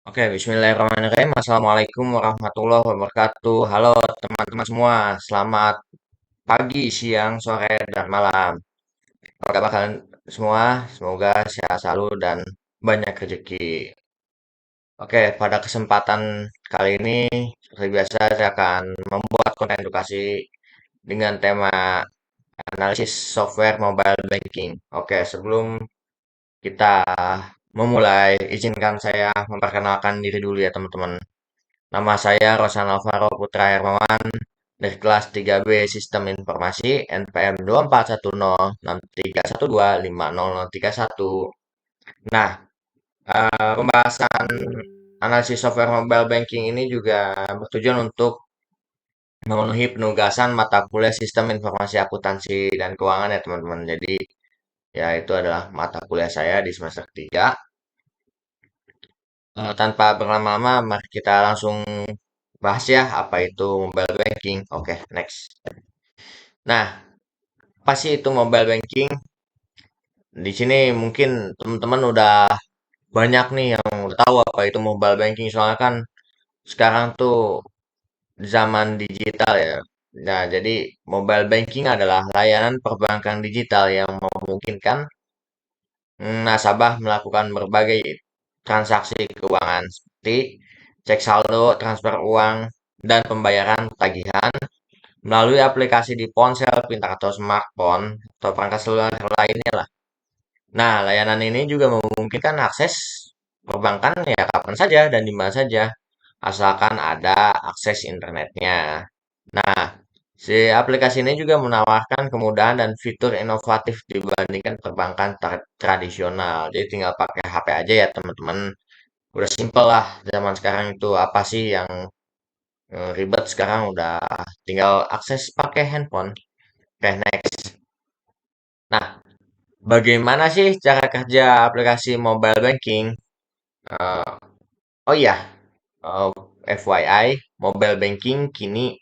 Oke, bismillahirrahmanirrahim. Assalamualaikum warahmatullahi wabarakatuh. Halo teman-teman semua, selamat pagi, siang, sore, dan malam. Apa kabar kalian semua? Semoga sehat selalu dan banyak rezeki. Oke, pada kesempatan kali ini, seperti biasa, saya akan membuat konten edukasi dengan tema analisis software mobile banking. Oke, sebelum kita memulai, izinkan saya memperkenalkan diri dulu ya teman-teman. Nama saya Rosan Alvaro Putra Hermawan dari kelas 3B Sistem Informasi NPM 24106312500031. Nah, pembahasan analisis software mobile banking ini juga bertujuan untuk memenuhi penugasan mata kuliah Sistem Informasi Akuntansi dan Keuangan ya teman-teman. Jadi, ya itu adalah mata kuliah saya di semester 3. Tanpa berlama-lama, mari kita langsung bahas ya apa itu mobile banking. Oke, next. Nah, apa sih itu mobile banking? Di sini mungkin teman-teman udah banyak nih yang udah tahu apa itu mobile banking. Soalnya kan sekarang tuh zaman digital ya. Nah, jadi mobile banking adalah layanan perbankan digital yang memungkinkan nasabah melakukan berbagai transaksi keuangan seperti cek saldo, transfer uang, dan pembayaran tagihan melalui aplikasi di ponsel pintar atau smartphone atau perangkat seluler lainnya lah. Nah, layanan ini juga memungkinkan akses perbankan ya kapan saja dan di mana saja, asalkan ada akses internetnya. Nah, si aplikasi ini juga menawarkan kemudahan dan fitur inovatif dibandingkan perbankan tradisional. Jadi tinggal pakai HP aja ya teman-teman. Udah simpel lah zaman sekarang itu apa sih yang ribet sekarang udah tinggal akses pakai handphone. Oke, next. Nah, bagaimana sih cara kerja aplikasi mobile banking? Eh, oh iya, eh, FYI, mobile banking kini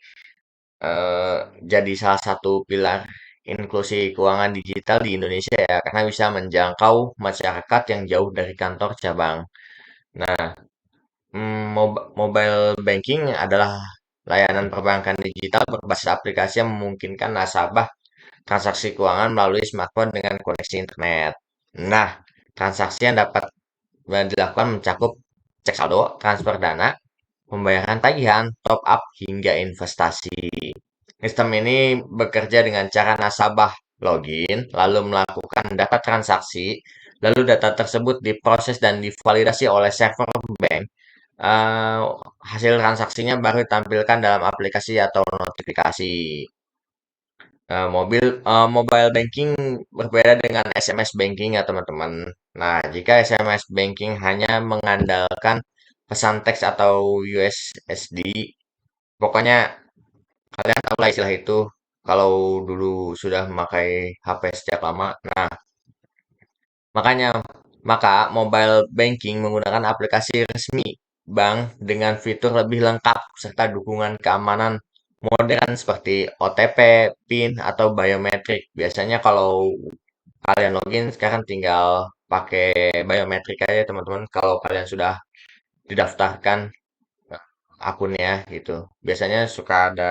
eh, jadi salah satu pilar inklusi keuangan digital di Indonesia ya, karena bisa menjangkau masyarakat yang jauh dari kantor cabang. Nah, mobile banking adalah layanan perbankan digital berbasis aplikasi yang memungkinkan nasabah transaksi keuangan melalui smartphone dengan koneksi internet. Nah, transaksi yang dapat dilakukan mencakup cek saldo, transfer dana, pembayaran tagihan, top up, hingga investasi. Sistem ini bekerja dengan cara nasabah login, lalu melakukan data transaksi, lalu data tersebut diproses dan divalidasi oleh server bank. Eh, Hasil transaksinya baru ditampilkan dalam aplikasi atau notifikasi. Mobile banking berbeda dengan SMS banking ya teman-teman. Nah, jika SMS banking hanya mengandalkan pesan teks atau USSD, pokoknya kalian tahu lah istilah itu. Kalau dulu sudah memakai HP sejak lama. Nah, makanya maka mobile banking menggunakan aplikasi resmi bank dengan fitur lebih lengkap serta dukungan keamanan modern seperti OTP, PIN, atau biometrik. Biasanya kalau kalian login sekarang tinggal pakai biometrik aja teman-teman kalau kalian sudah didaftarkan akunnya gitu. Biasanya suka ada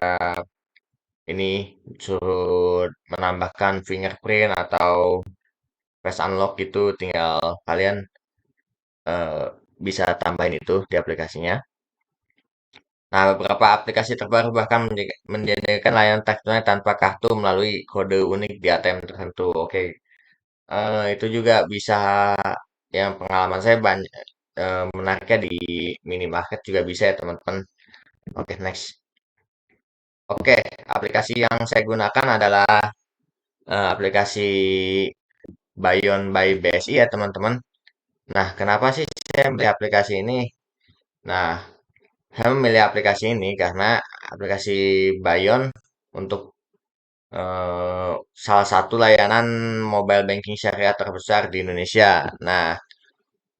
ini suruh menambahkan fingerprint atau face unlock gitu, tinggal kalian eh, bisa tambahin itu di aplikasinya. Nah, beberapa aplikasi terbaru bahkan menyediakan layanan tax tunai tanpa kartu melalui kode unik di ATM tertentu. Oke, itu juga bisa yang pengalaman saya banyak menariknya di minimarket juga bisa ya teman-teman. Oke, next. Oke, aplikasi yang saya gunakan adalah aplikasi Bayon by BSI ya teman-teman. Nah, kenapa sih saya memilih aplikasi ini? Nah, saya memilih aplikasi ini karena aplikasi Bayon untuk salah satu layanan mobile banking syariah terbesar di Indonesia. Nah,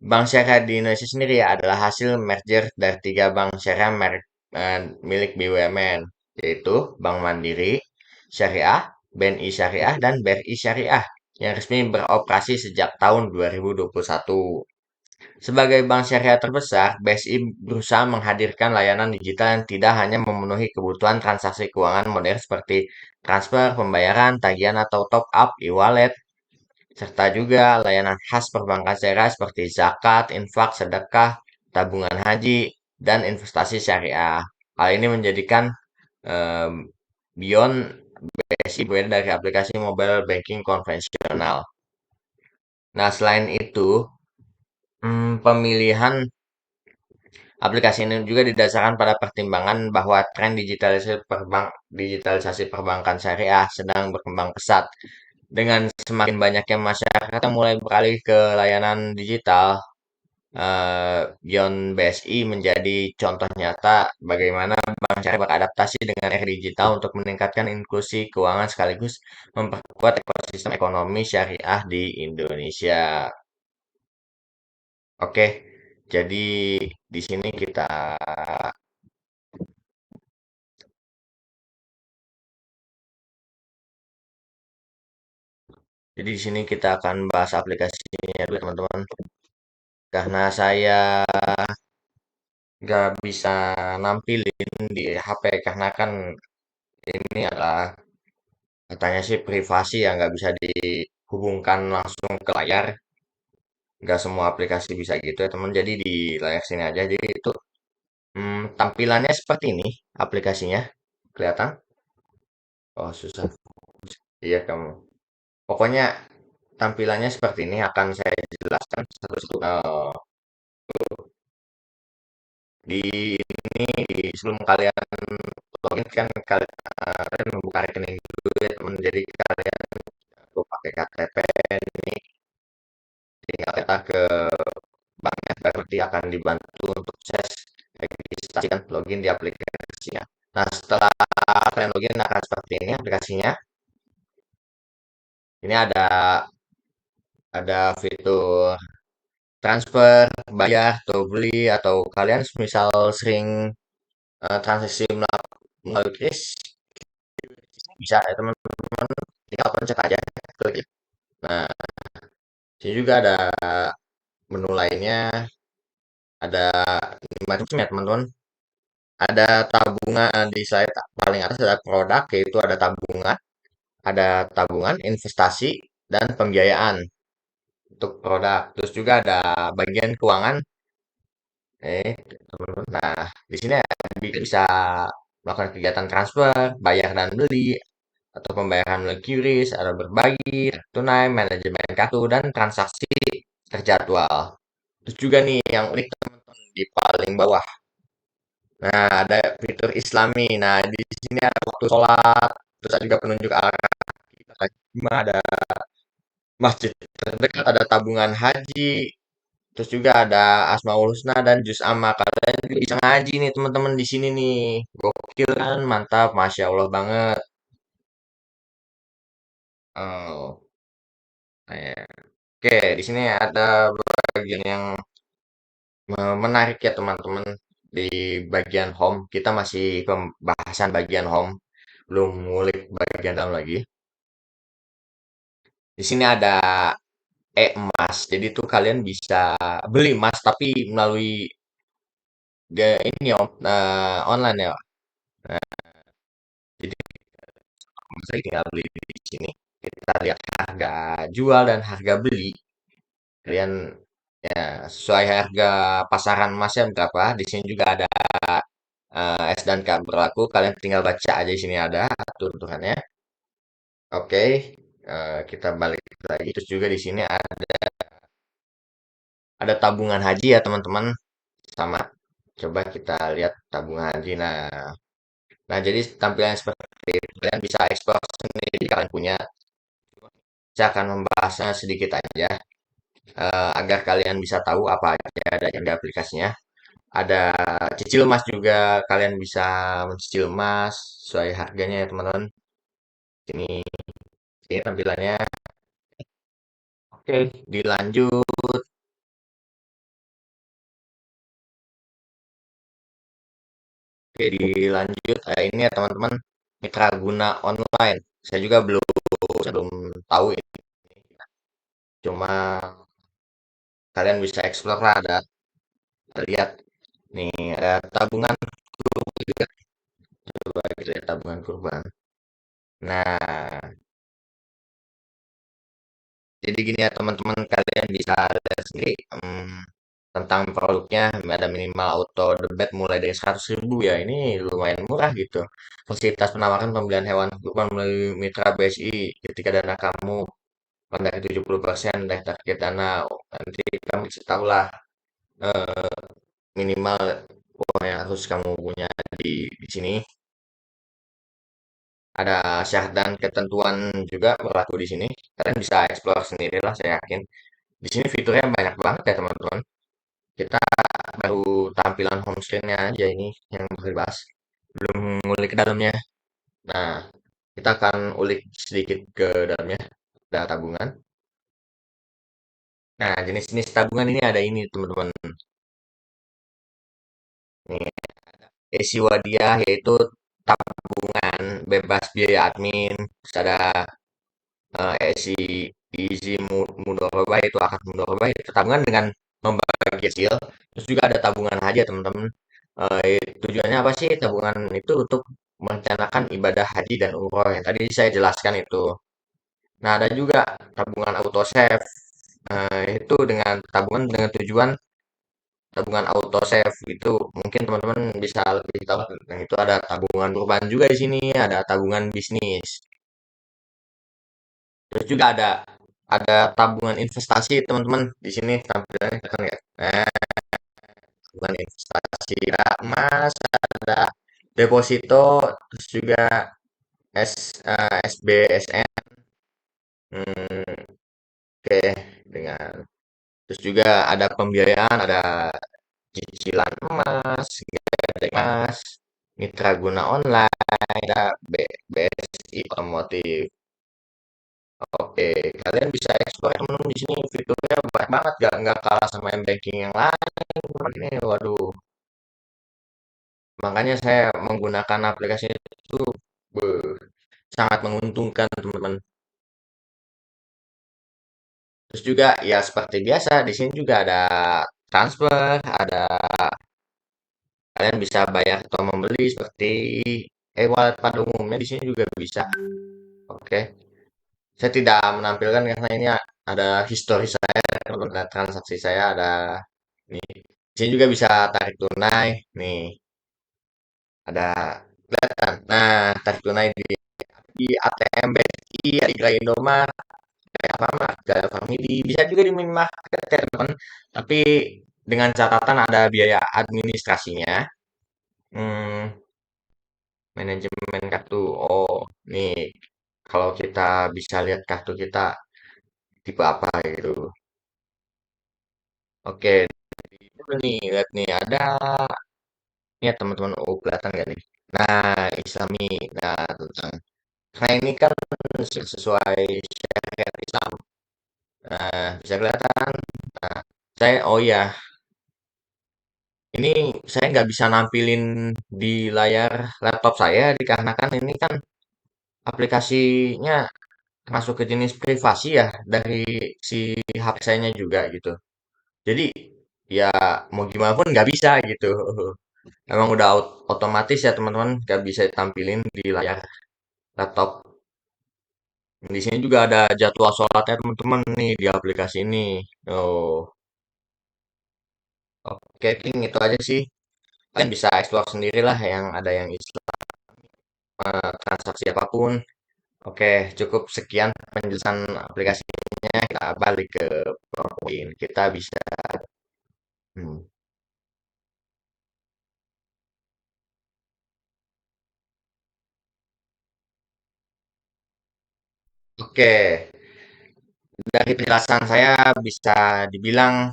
bank syariah di Indonesia sendiri adalah hasil merger dari tiga bank syariah milik BUMN, yaitu Bank Mandiri Syariah, BNI Syariah, dan BRI Syariah yang resmi beroperasi sejak tahun 2021. Sebagai bank syariah terbesar, BSI berusaha menghadirkan layanan digital yang tidak hanya memenuhi kebutuhan transaksi keuangan modern seperti transfer, pembayaran, tagihan atau top up e-wallet, serta juga layanan khas perbankan syariah seperti zakat, infak, sedekah, tabungan haji, dan investasi syariah. Hal ini menjadikan eh, Beyond BSI berbeda dari aplikasi mobile banking konvensional. Nah, selain itu, pemilihan aplikasi ini juga didasarkan pada pertimbangan bahwa tren digitalisasi perbankan syariah sedang berkembang pesat. Dengan semakin banyaknya masyarakat yang mulai beralih ke layanan digital, Beyond BSI menjadi contoh nyata bagaimana bank syariah beradaptasi dengan era digital untuk meningkatkan inklusi keuangan sekaligus memperkuat ekosistem ekonomi syariah di Indonesia. Oke, jadi di sini kita akan bahas aplikasinya dulu teman-teman. Karena saya nggak bisa nampilin di HP karena kan ini adalah katanya sih privasi ya nggak bisa dihubungkan langsung ke layar. Nggak semua aplikasi bisa gitu ya teman. Jadi di layar sini aja. Jadi itu tampilannya seperti ini aplikasinya. Kelihatan? Oh susah. Iya kamu. Pokoknya tampilannya seperti ini akan saya jelaskan satu-satu. Di sebelum kalian login kan kalian membuka rekening dulu ya teman. Jadi kalian tuh pakai KTP ini tinggal kita ke banknya berarti akan dibantu untuk proses registrasi dan login di aplikasinya. Nah setelah kalian login akan seperti ini aplikasinya. Ini ada fitur transfer, bayar, atau beli, atau kalian misal sering transaksi melalui kris, bisa ya teman-teman, tinggal pencet aja, klik. Nah, sini juga ada menu lainnya, ada macam ya teman-teman. Ada tabungan di slide paling atas ada produk, yaitu ada tabungan, investasi, dan pembiayaan untuk produk. Terus juga ada bagian keuangan. Teman-teman. Nah, di sini bisa melakukan kegiatan transfer, bayar dan beli, atau pembayaran melalui QRIS, ada berbagi, tunai, manajemen kartu, dan transaksi terjadwal. Terus juga nih yang unik teman-teman di paling bawah. Nah, ada fitur Islami. Nah, di sini ada waktu sholat, terus ada juga penunjuk arah kita ada masjid terdekat, ada tabungan haji, terus juga ada Asmaul Husna dan Juz Amma. Kalian juga bisa ngaji nih teman-teman di sini nih. Gokil kan? Mantap, Masya Allah banget. Oh, ya. Oke, di sini ada bagian yang menarik ya teman-teman. Di bagian home, kita masih pembahasan bagian home, belum ngulik bagian dalam lagi. Di sini ada e-emas, jadi tuh kalian bisa beli emas tapi melalui ini om, online ya. Nah, jadi saya tinggal beli di sini. Kita lihat harga jual dan harga beli. Kalian ya sesuai harga pasaran emasnya berapa. Di sini juga ada S dan K berlaku. Kalian tinggal baca aja di sini ada aturannya. Oke, kita balik lagi. Terus juga di sini ada tabungan haji ya teman-teman. Sama. Coba kita lihat tabungan haji. Nah, jadi tampilannya seperti itu. Kalian bisa explore sendiri kalian punya. Saya akan membahasnya sedikit aja agar kalian bisa tahu apa aja ada yang di aplikasinya. Ada cicil emas juga, kalian bisa mencicil emas sesuai harganya ya teman-teman. Ini tampilannya. Oke, dilanjut. Oke, dilanjut. Ini ya teman-teman, mitra guna online. Saya belum tahu ini. Cuma kalian bisa explore lah, ada lihat nih, ada tabungan juga, coba kita lihat tabungan kurban. Nah, jadi gini ya teman-teman, kalian bisa lihat sendiri tentang produknya. Ada minimal auto debit mulai dari 100.000 ya, ini lumayan murah gitu. Fasilitas penawaran pembelian hewan kurban melalui mitra BSI, ketika dana kamu dari 70% dari target dana, nanti kamu bisa tahu lah minimal uang yang harus kamu punya di sini. Ada syarat dan ketentuan juga berlaku di sini. Kalian bisa explore sendiri lah, saya yakin. Di sini fiturnya banyak banget ya teman-teman. Kita baru tampilan home screen-nya aja ini yang bisa dibahas. Belum ngulik ke dalamnya. Nah, kita akan ulik sedikit ke dalamnya. Ada tabungan. Nah, jenis-jenis tabungan ini ada ini teman-teman. Nih, Esi Wadiah yaitu tabungan bebas biaya admin. Terus ada Esi Easy Mudoroba itu akad Mudoroba itu tabungan dengan membagi hasil. Terus juga ada tabungan haji ya teman-teman. Tujuannya apa sih tabungan itu untuk merencanakan ibadah haji dan umroh yang tadi saya jelaskan itu. Nah ada juga tabungan auto save. Itu dengan tabungan dengan tujuan tabungan auto save itu mungkin teman-teman bisa lebih tahu. Nah itu ada tabungan kurban juga di sini, ada tabungan bisnis. Terus juga ada tabungan investasi teman-teman di sini tampilannya kan ya. Nah, tabungan investasi ada emas, ada deposito, terus juga SBSN, oke dengan terus juga ada pembiayaan, ada cicilan emas, gadai emas, mitra guna online, ada BSI otomotif. Oke, kalian bisa explore teman-teman di sini fiturnya banyak banget, nggak kalah sama m-banking yang lain. Ini waduh, makanya saya menggunakan aplikasi itu beuh, sangat menguntungkan teman-teman. Terus juga ya seperti biasa di sini juga ada transfer, ada kalian bisa bayar atau membeli seperti e-wallet pada umumnya di sini juga bisa. Oke, saya tidak menampilkan karena ini ada histori saya, ada transaksi saya ada nih. Di sini juga bisa tarik tunai. Nih, ada kelihatan. Nah, tarik tunai di ATM BSI, di Gerai Indomaret, kayak Alfamart, kayak Family, bisa juga di minimarket ya teman. Tapi dengan catatan ada biaya administrasinya. Hmm, manajemen kartu. Oh, nih kalau kita bisa lihat kartu kita tipe apa gitu. Oke, itu nih lihat nih ada ya teman-teman, oh kelihatan gak nih? Nah, Islami. Nah, tentang nah ini kan sesuai syariat Islam. Nah, bisa kelihatan. Nah, oh ya, ini saya nggak bisa nampilin di layar laptop saya dikarenakan ini kan aplikasinya masuk ke jenis privasi ya dari si HP saya juga gitu. Jadi ya mau gimana pun nggak bisa gitu. Emang udah otomatis ya teman-teman nggak bisa ditampilin di layar laptop. Di sini juga ada jadwal sholatnya teman-teman nih di aplikasi ini. Oh, oke, King, itu aja sih. Kalian bisa explore sendiri lah yang ada yang Islam, transaksi apapun. Oke, cukup sekian penjelasan aplikasinya. Kita balik ke poin. Kita bisa. hmm, Oke, dari penjelasan saya bisa dibilang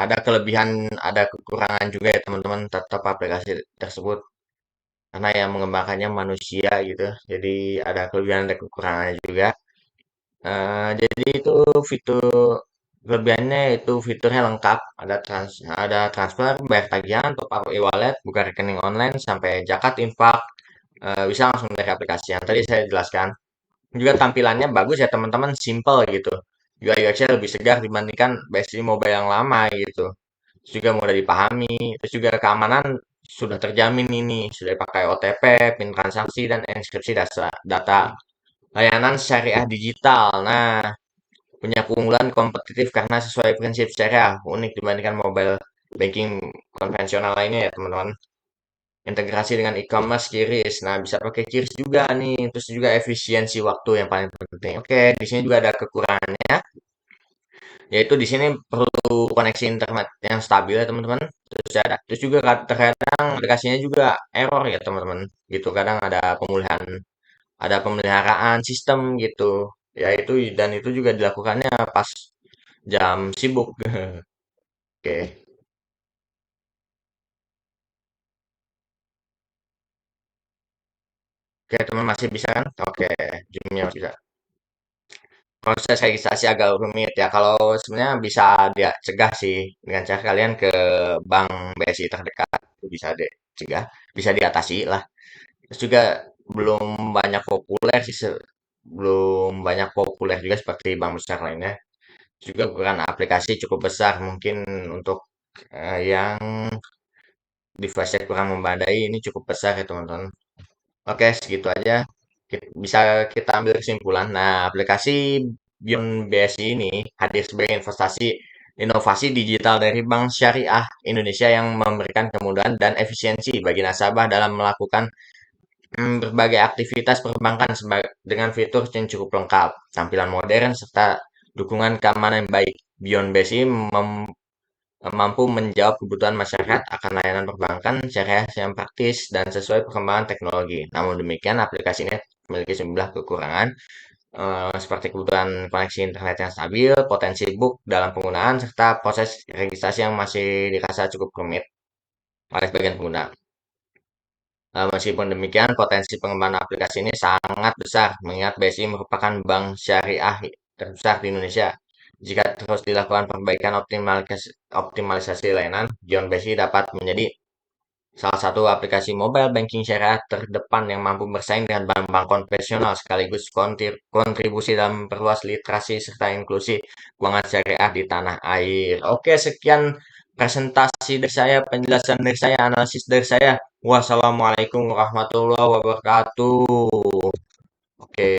ada kelebihan, ada kekurangan juga ya teman-teman. Tetap aplikasi tersebut karena yang mengembangkannya manusia gitu. Jadi ada kelebihan, ada kekurangannya juga. Jadi itu fitur kelebihannya itu fiturnya lengkap, ada transfer, bayar tagihan, top up e-wallet, buka rekening online, sampai zakat, infak, bisa langsung dari aplikasi yang tadi saya jelaskan. Juga tampilannya bagus ya teman-teman, simple gitu. UI UX-nya lebih segar dibandingkan BSI mobile yang lama gitu. Terus juga mudah dipahami, terus juga keamanan sudah terjamin ini, sudah pakai OTP, PIN transaksi, dan enkripsi data. Layanan syariah digital. Nah, punya keunggulan kompetitif karena sesuai prinsip syariah, unik dibandingkan mobile banking konvensional lainnya ya teman-teman. Integrasi dengan e-commerce QRIS. Nah, bisa pakai QRIS juga nih. Terus juga efisiensi waktu yang paling penting. Oke, di sini juga ada kekurangannya, yaitu di sini perlu koneksi internet yang stabil ya teman-teman. Terus juga terkadang aplikasinya juga error ya teman-teman. Gitu, kadang ada pemeliharaan sistem gitu. Ya itu dan itu juga dilakukannya pas jam sibuk. Oke, oke teman masih bisa kan? Oke, Zoom-nya masih bisa. Proses registrasi agak rumit ya. Kalau sebenarnya bisa dia cegah sih dengan cara kalian ke bank BSI terdekat itu bisa dicegah, bisa diatasi lah. Terus juga belum banyak populer sih, belum banyak populer juga seperti bank besar lainnya. Juga ukuran aplikasi cukup besar mungkin untuk yang device-nya kurang memadai ini cukup besar ya teman-teman. Oke, segitu aja. Bisa kita ambil kesimpulan. Nah, aplikasi Beyond BSI ini hadir sebagai inovasi digital dari Bank Syariah Indonesia yang memberikan kemudahan dan efisiensi bagi nasabah dalam melakukan berbagai aktivitas perbankan dengan fitur yang cukup lengkap, tampilan modern, serta dukungan keamanan yang baik. Beyond BSI mampu menjawab kebutuhan masyarakat akan layanan perbankan syariah yang praktis dan sesuai perkembangan teknologi. Namun demikian, aplikasi ini memiliki sejumlah kekurangan, seperti kebutuhan koneksi internet yang stabil, potensi bug dalam penggunaan, serta proses registrasi yang masih dirasa cukup rumit oleh sebagian pengguna. Meskipun demikian, potensi pengembangan aplikasi ini sangat besar, mengingat BSI merupakan bank syariah terbesar di Indonesia. Jika terus dilakukan perbaikan optimalisasi layanan, Beyond BSI dapat menjadi salah satu aplikasi mobile banking syariah terdepan yang mampu bersaing dengan bank-bank konvensional sekaligus kontribusi dalam perluas literasi serta inklusi keuangan syariah di tanah air. Oke, sekian presentasi dari saya, penjelasan dari saya, analisis dari saya. Wassalamualaikum warahmatullahi wabarakatuh. Oke.